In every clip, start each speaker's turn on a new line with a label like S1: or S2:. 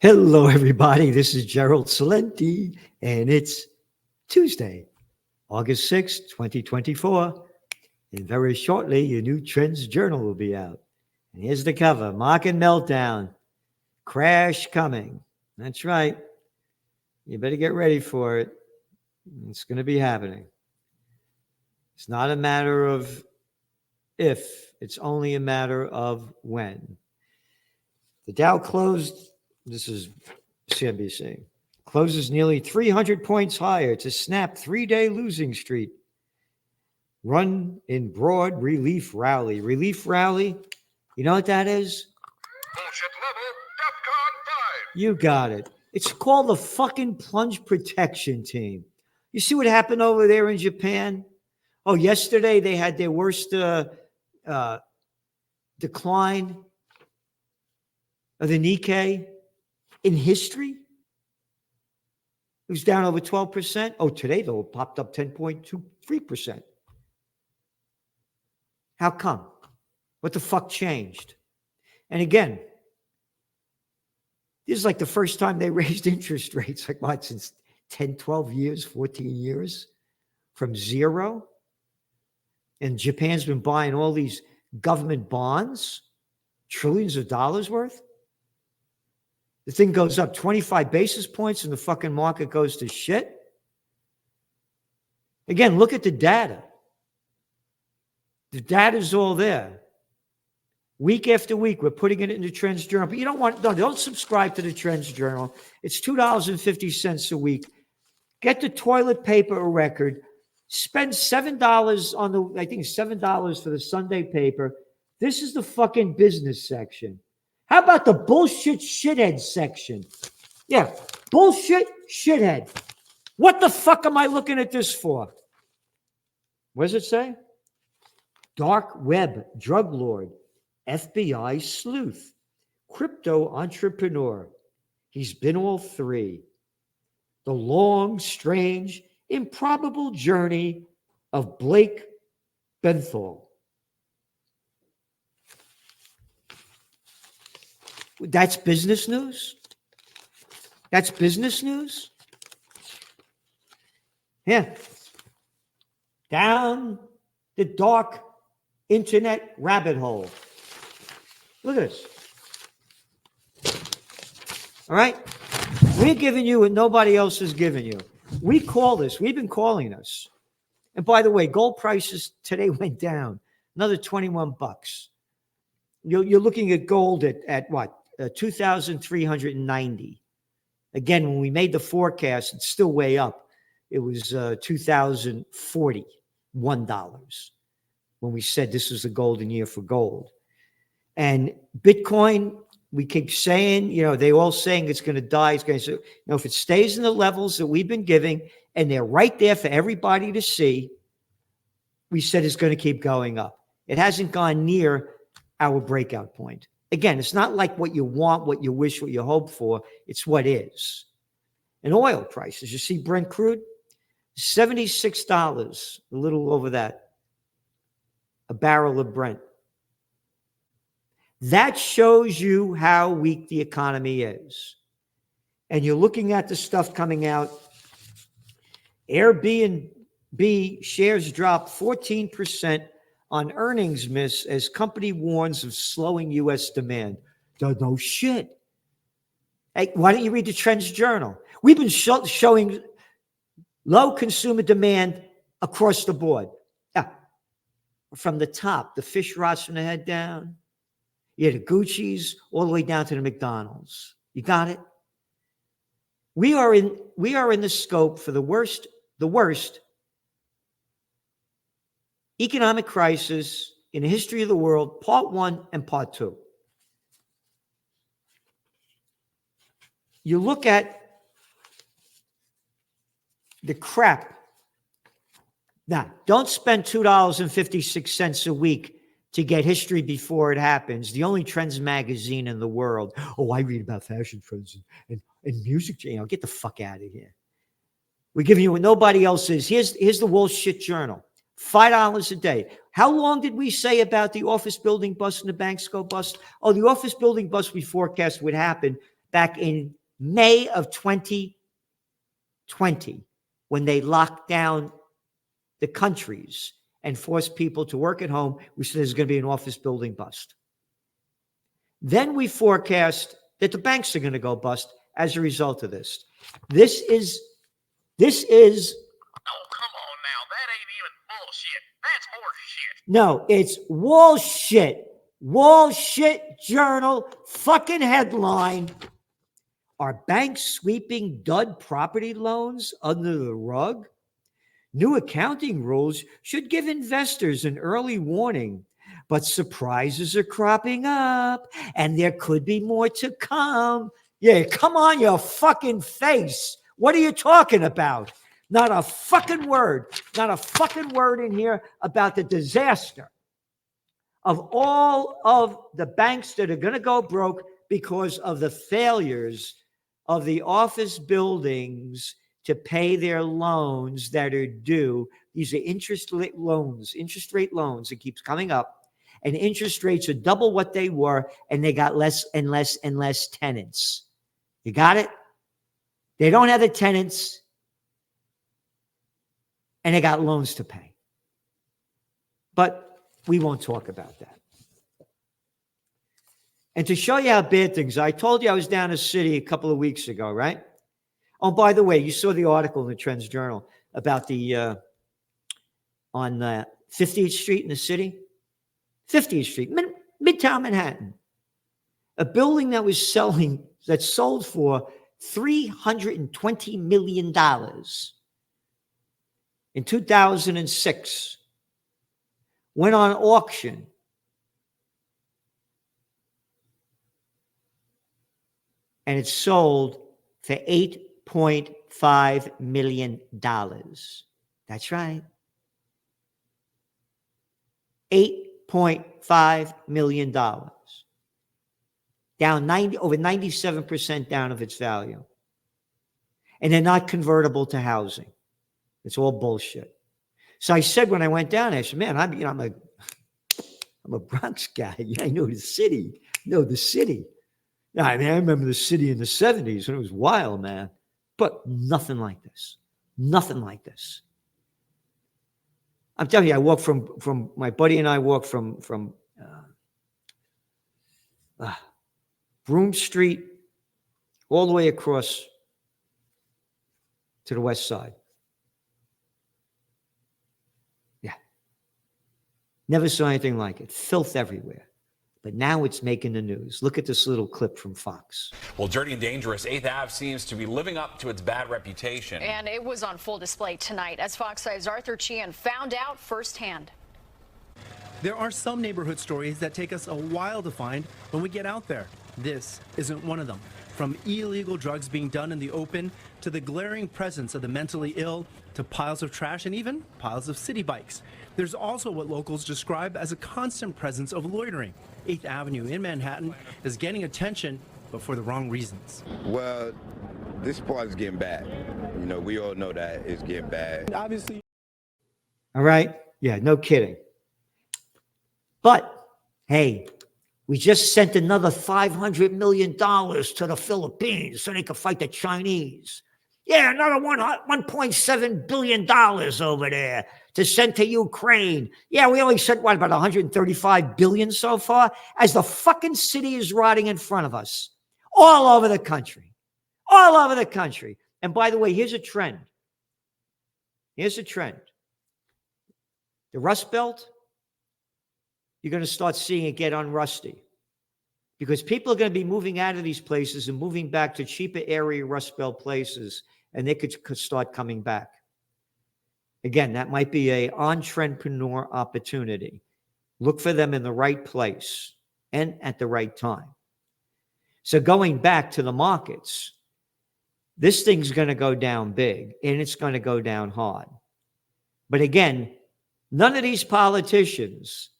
S1: Hello, everybody. This is Gerald Salenti, and it's Tuesday, August 6th, 2024. And very shortly, your new Trends Journal will be out. And here's the cover, Market Meltdown, Crash Coming. That's right. You better get ready for it. It's going to be happening. It's not a matter of if, it's only a matter of when. The Dow closed, this is CNBC, closes nearly 300 points higher to snap three-day losing streak. Run in broad relief rally. Relief rally, you know what that is?
S2: Bullshit level, DEFCON 5.
S1: You got it. It's called the fucking plunge protection team. You see what happened over there in Japan? Oh, yesterday they had their worst decline of the Nikkei in history. It was down over 12%. Oh, today, though, it popped up 10.23%. How come? What the fuck changed? And again, this is like the first time they raised interest rates, like what, since 10, 12 years, 14 years, from zero. And Japan's been buying all these government bonds, trillions of dollars worth. The thing goes up 25 basis points and the fucking market goes to shit. Again, look at the data. The data's all there. Week after week, we're putting it in the Trends Journal. But you don't subscribe to the Trends Journal. It's $2.50 a week. Get the toilet paper a record. Spend $7 on $7 for the Sunday paper. This is the fucking business section. How about the bullshit shithead section? Yeah, bullshit shithead. What the fuck am I looking at this for? What does it say? Dark web drug lord, FBI sleuth, crypto entrepreneur. He's been all three. The long, strange, improbable journey of Blake Benthall. That's business news? That's business news? Yeah. Down the dark internet rabbit hole. Look at this. All right? We're giving you what nobody else is giving you. We call this. We've been calling this. And by the way, gold prices today went down another 21 bucks. You're looking at gold at what? 2,390. Again, when we made the forecast, it's still way up. It was $2,041 when we said this was a golden year for gold. And Bitcoin, we keep saying, they all saying it's going to die. It's going to, if it stays in the levels that we've been giving, and they're right there for everybody to see, we said it's going to keep going up. It hasn't gone near our breakout point. Again, it's not like what you want, what you wish, what you hope for. It's what is. And oil prices, you see Brent crude, $76, a little over that, a barrel of Brent. That shows you how weak the economy is. And you're looking at the stuff coming out. Airbnb shares dropped 14% on earnings miss as company warns of slowing U.S. demand. No shit. Hey, why don't you read the Trends Journal? We've been showing low consumer demand across the board. Yeah. From the top, the fish rots from the head down. Yeah, the Gucci's all the way down to the McDonald's. You got it? We are in the scope for the worst economic crisis in the history of the world, part one and part two. You look at the crap. Now, don't spend $2.56 a week to get history before it happens. The only trends magazine in the world. Oh, I read about fashion trends and music. Get the fuck out of here. We're giving you what nobody else is. Here's the Wall Shit Journal. $5 a day. How long did we say about the office building bust and the banks go bust? Oh, the office building bust we forecast would happen back in May of 2020 when they locked down the countries and forced people to work at home. We said there's going to be an office building bust. Then we forecast that the banks are going to go bust as a result of this. This is.
S2: Oh, come on now. That ain't even bullshit. That's horse shit.
S1: No, it's Wall Shit. Wall Shit Journal fucking headline. Are banks sweeping dud property loans under the rug? New accounting rules should give investors an early warning, but surprises are cropping up and there could be more to come. Yeah, come on your fucking face. What are you talking about? Not a fucking word in here about the disaster of all of the banks that are going to go broke because of the failures of the office buildings to pay their loans that are due. These are interest rate loans. It keeps coming up. And interest rates are double what they were, and they got less and less and less tenants. You got it? They don't have the tenants, and they got loans to pay. But we won't talk about that. And to show you how bad things are, I told you I was down in the city a couple of weeks ago, right? Oh, by the way, you saw the article in the Trends Journal about the on 50th Street in the city. 50th Street, Midtown Manhattan. A building that sold for $320 million in 2006 went on auction. And it sold for $8.5 million. That's right. $8.5 million. Down over 97% down of its value. And they're not convertible to housing. It's all bullshit. So I said when I went down, I said, man, I'm a Bronx guy. I know the city. I mean, I remember the city in the 70s when it was wild, man. But nothing like this. Nothing like this. I'm telling you, I walked from my buddy and I walked from Broome Street all the way across to the west side. Yeah. Never saw anything like it. Filth everywhere. But now it's making the news. Look at this little clip from Fox.
S3: Well, dirty and dangerous, 8th Ave seems to be living up to its bad reputation.
S4: And it was on full display tonight as Fox 5's Arthur Chian found out firsthand.
S5: There are some neighborhood stories that take us a while to find when we get out there. This isn't one of them. From illegal drugs being done in the open to the glaring presence of the mentally ill to piles of trash and even piles of city bikes. There's also what locals describe as a constant presence of loitering. 8th Avenue in Manhattan is getting attention, but for the wrong reasons.
S6: Well, this part is getting bad. You know, we all know that it's getting bad.
S5: Obviously.
S1: All right? Yeah, no kidding. But, hey, we just sent another $500 million to the Philippines so they could fight the Chinese. Yeah, another $1.7 billion over there to send to Ukraine. Yeah, we only sent, about $135 billion so far, as the fucking city is rotting in front of us. All over the country. All over the country. And by the way, here's a trend. The Rust Belt, you're going to start seeing it get unrusty. Because people are going to be moving out of these places and moving back to cheaper area Rust Belt places, and they could start coming back. Again, that might be an entrepreneur opportunity. Look for them in the right place and at the right time. So going back to the markets, this thing's going to go down big, and it's going to go down hard. But again, none of these politicians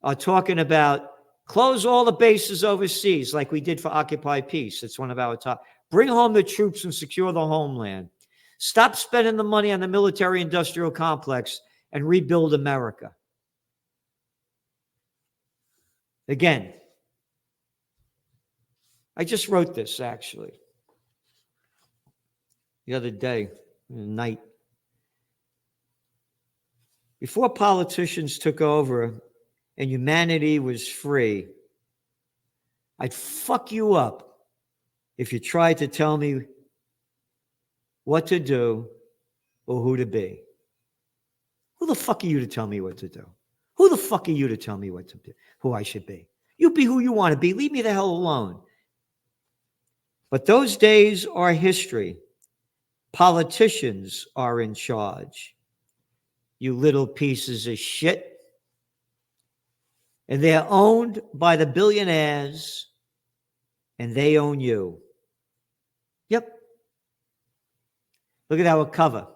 S1: are talking about close all the bases overseas like we did for Occupy Peace. It's one of our top. Bring home the troops and secure the homeland. Stop spending the money on the military-industrial complex and rebuild America. Again, I just wrote this actually the other day, night. Before politicians took over and humanity was free, I'd fuck you up if you tried to tell me what to do or who to be. Who the fuck are you to tell me what to do? Who the fuck are you to tell me what to do, who I should be? You be who you want to be. Leave me the hell alone. But those days are history. Politicians are in charge. You little pieces of shit. And they're owned by the billionaires, and they own you. Yep. Look at our cover.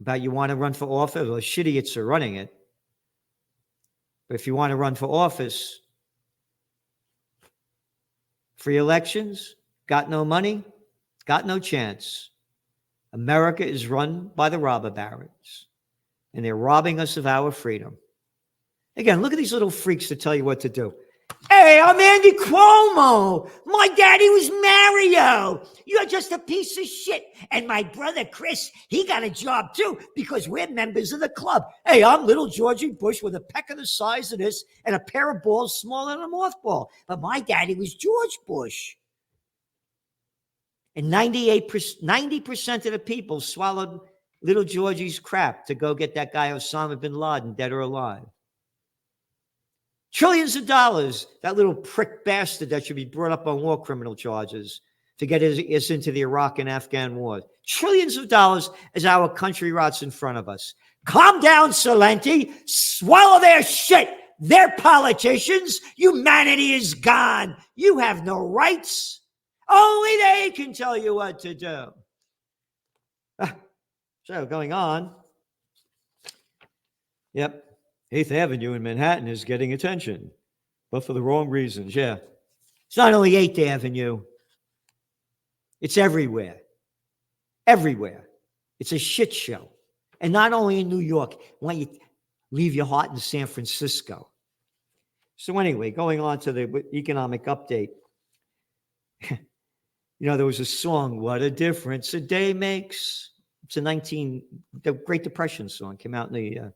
S1: About you want to run for office. Well, shit idiots are running it. But if you want to run for office, free elections, got no money, got no chance. America is run by the robber barons, and they're robbing us of our freedom. Again, look at these little freaks to tell you what to do. Hey, I'm Andy Cuomo. My daddy was Mario. You're just a piece of shit. And my brother Chris, he got a job too because we're members of the club. Hey, I'm little Georgie Bush with a pecker the size of this and a pair of balls smaller than a mothball. But my daddy was George Bush. And 90% of the people swallowed little Georgie's crap to go get that guy Osama bin Laden, dead or alive. Trillions of dollars, that little prick bastard that should be brought up on war criminal charges to get us into the Iraq and Afghan war. Trillions of dollars as our country rots in front of us. Calm down, Salenti. Swallow their shit. They're politicians. Humanity is gone. You have no rights. Only they can tell you what to do. So going on. Yep. 8th Avenue in Manhattan is getting attention, but for the wrong reasons. Yeah. It's not only 8th Avenue. It's everywhere. Everywhere. It's a shit show. And not only in New York. Why don't you leave your heart in San Francisco? So anyway, going on to the economic update. You know, there was a song, What a Difference a Day Makes. It's the Great Depression song. Came out in the...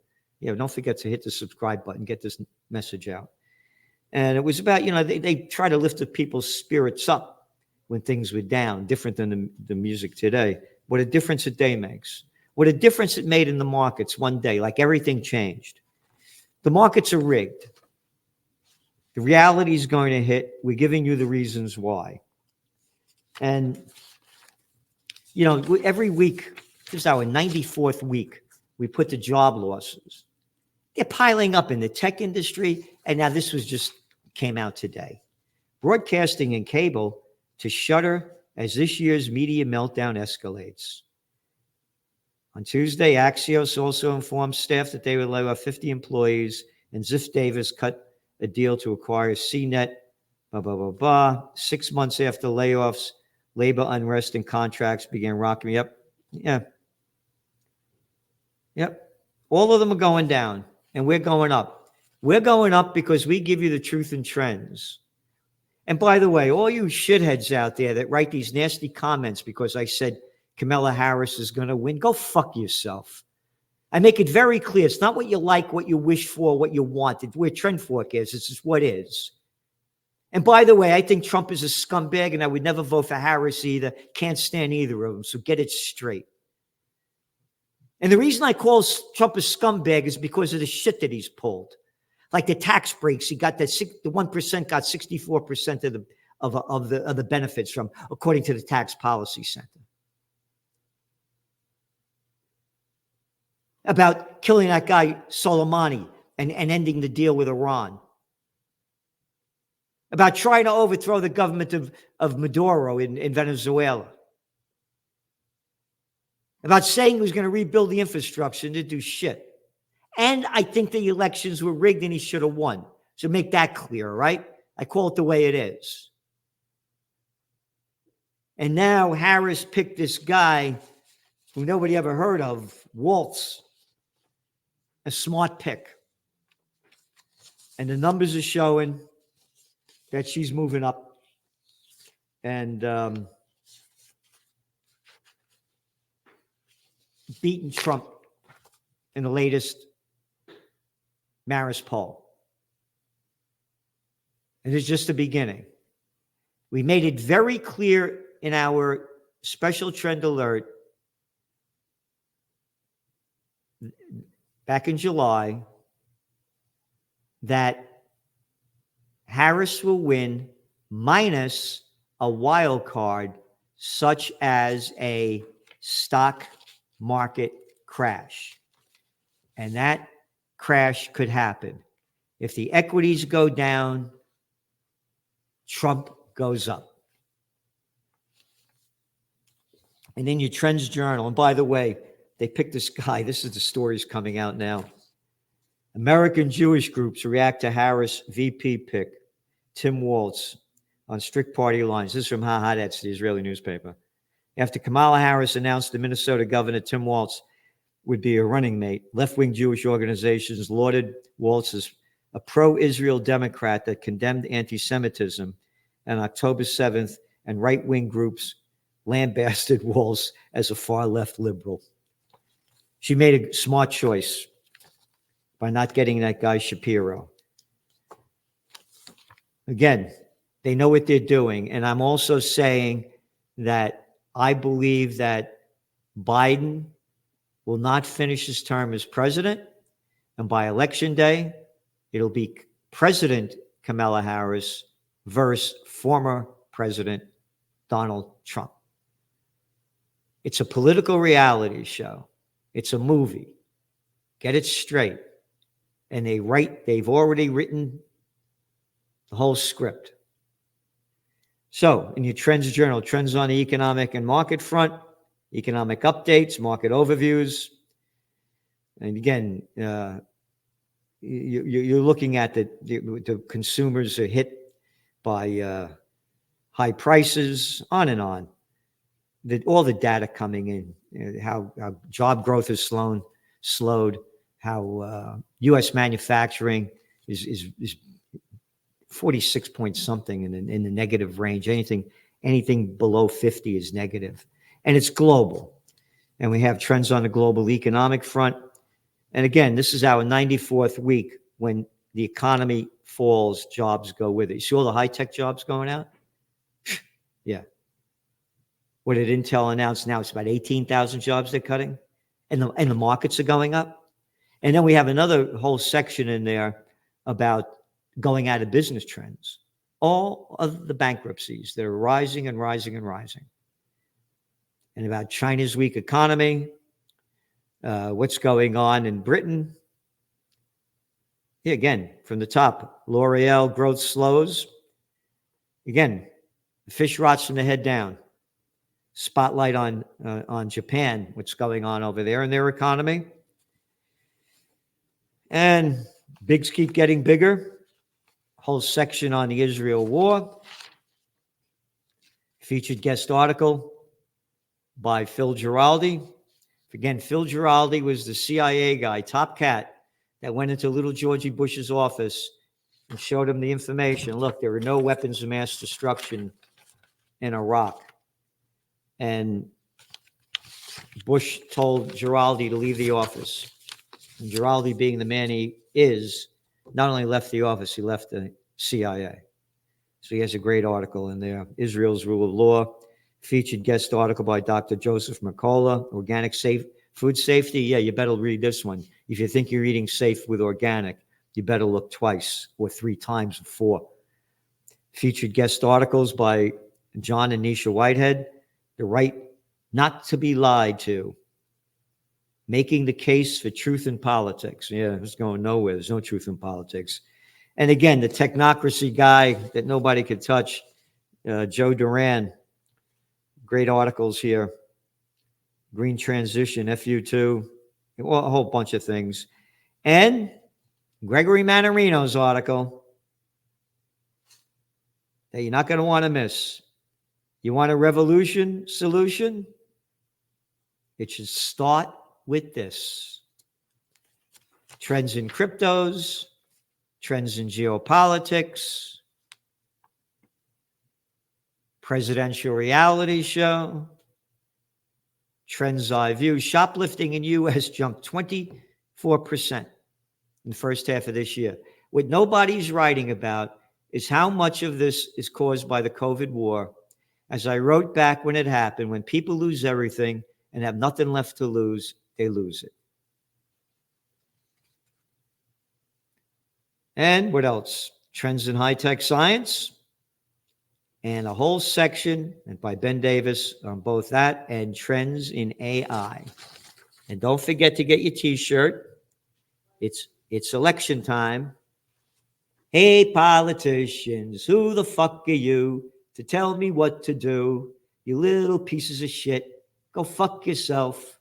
S1: don't forget to hit the subscribe button, get this message out. And it was about, they try to lift the people's spirits up when things were down, different than the music today. What a difference a day makes. What a difference it made in the markets one day, like everything changed. The markets are rigged. The reality is going to hit. We're giving you the reasons why. And, every week, this is our 94th week, we put the job losses. They're piling up in the tech industry, and now this came out today. Broadcasting and cable to shutter as this year's media meltdown escalates. On Tuesday, Axios also informed staff that they would lay off 50 employees, and Ziff Davis cut a deal to acquire CNET, 6 months after layoffs, labor unrest and contracts began rocking. Yep. All of them are going down, and we're going up. We're going up because we give you the truth and trends. And by the way, all you shitheads out there that write these nasty comments because I said Kamala Harris is going to win, go fuck yourself. I make it very clear. It's not what you like, what you wish for, what you want. We're trend forecasters. This is what is. And by the way, I think Trump is a scumbag, and I would never vote for Harris either. Can't stand either of them, so get it straight. And the reason I call Trump a scumbag is because of the shit that he's pulled. Like the tax breaks, he got the 1% got 64% of the benefits from, according to the Tax Policy Center. About killing that guy Soleimani and ending the deal with Iran. About trying to overthrow the government of Maduro in Venezuela. About saying he was going to rebuild the infrastructure and didn't do shit. And I think the elections were rigged and he should have won. So make that clear, right? I call it the way it is. And now Harris picked this guy who nobody ever heard of, Waltz. A smart pick. And the numbers are showing that she's moving up and beaten Trump in the latest Marist poll. And it's just the beginning. We made it very clear in our special trend alert back in July that Harris will win minus a wild card such as a stock market crash. And that crash could happen. If the equities go down, Trump goes up. And in your Trends Journal, and by the way, they picked this guy. This is the stories coming out now. American Jewish groups react to Harris VP pick. Tim Waltz on strict party lines. This is from Haaretz, the Israeli newspaper. After Kamala Harris announced the Minnesota governor Tim Waltz would be a running mate, left-wing Jewish organizations lauded Waltz as a pro-Israel Democrat that condemned anti-Semitism on October 7th, and right-wing groups lambasted Waltz as a far-left liberal. She made a smart choice by not getting that guy Shapiro. Again, they know what they're doing. And I'm also saying that I believe that Biden will not finish his term as president. And by election day, it'll be President Kamala Harris versus former President Donald Trump. It's a political reality show. It's a movie. Get it straight. And they've already written the whole script. So in your Trends Journal, trends on the economic and market front, economic updates, market overviews. And again, you're looking at the consumers are hit by high prices, on and on. All the data coming in, how job growth is slowed, how U.S. manufacturing is 46 point something in the negative range. Anything below 50 is negative. And it's global. And we have trends on the global economic front. And again, this is our 94th week. When the economy falls, jobs go with it. You see all the high-tech jobs going out? Yeah. What did Intel announce now? It's about 18,000 jobs they're cutting. And the markets are going up. And then we have another whole section in there about going out of business trends. All of the bankruptcies that are rising and rising and rising. And about China's weak economy, what's going on in Britain. Yeah, again, from the top, L'Oreal growth slows. Again, the fish rots from the head down. Spotlight on Japan, what's going on over there in their economy. And bigs keep getting bigger. Whole section on the Israel war. Featured guest article by Phil Giraldi. Again, Phil Giraldi was the CIA guy, top cat, that went into little Georgie Bush's office and showed him the information. Look, there are no weapons of mass destruction in Iraq. And Bush told Giraldi to leave the office. And Giraldi, being the man he is, not only left the office, he left the CIA. So he has a great article in there. Israel's rule of law. Featured guest article by Dr. Joseph Mercola. Organic food safety. Yeah, you better read this one. If you think you're eating safe with organic, you better look twice or three times or four. Featured guest articles by John and Nisha Whitehead. The right not to be lied to. Making the case for truth in politics. Yeah, it's going nowhere. There's no truth in politics. And again, the technocracy guy that nobody could touch, Joe Duran. Great articles here. Green transition, FU2, a whole bunch of things. And Gregory Manarino's article that you're not going to want to miss. You want a revolution solution? It should start with this. Trends in cryptos, trends in geopolitics, presidential reality show, Trends I View. Shoplifting in U.S. jumped 24% in the first half of this year. What nobody's writing about is how much of this is caused by the COVID war. As I wrote back when it happened, when people lose everything and have nothing left to lose, they lose it. And what else? Trends in high-tech science, and a whole section by Ben Davis on both that and trends in AI. And don't forget to get your t-shirt. It's election time. Hey, politicians, who the fuck are you to tell me what to do? You little pieces of shit. Go fuck yourself.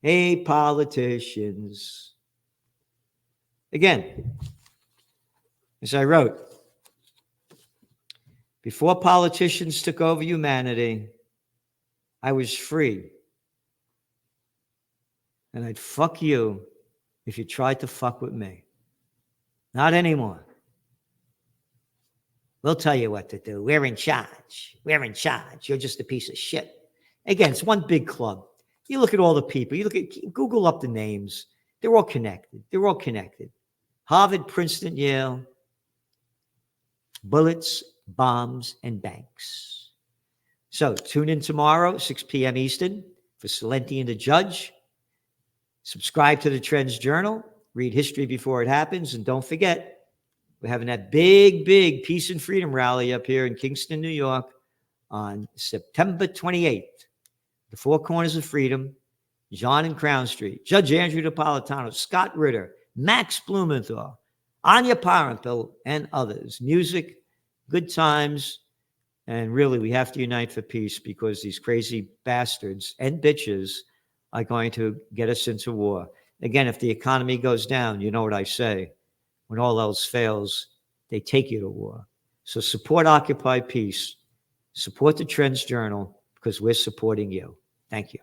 S1: Hey, politicians. Again, as I wrote, before politicians took over humanity, I was free. And I'd fuck you if you tried to fuck with me. Not anymore. We'll tell you what to do. We're in charge. We're in charge. You're just a piece of shit. Again, it's one big club. You look at all the people. You look at, Google up the names. They're all connected. They're all connected. Harvard, Princeton, Yale. Bullets, bombs, and banks. So tune in tomorrow, 6 p.m. Eastern, for Salenti and the Judge. Subscribe to the Trends Journal. Read history before it happens. And don't forget, we're having that big Peace and Freedom rally up here in Kingston, New York on September 28th. The Four Corners of Freedom, John and Crown Street, Judge Andrew Napolitano, Scott Ritter, Max Blumenthal, Anya Parenthal, and others. Music, good times, and really we have to unite for peace because these crazy bastards and bitches are going to get us into war. Again, if the economy goes down, you know what I say. When all else fails, they take you to war. So support Occupy Peace. Support the Trends Journal because we're supporting you. Thank you.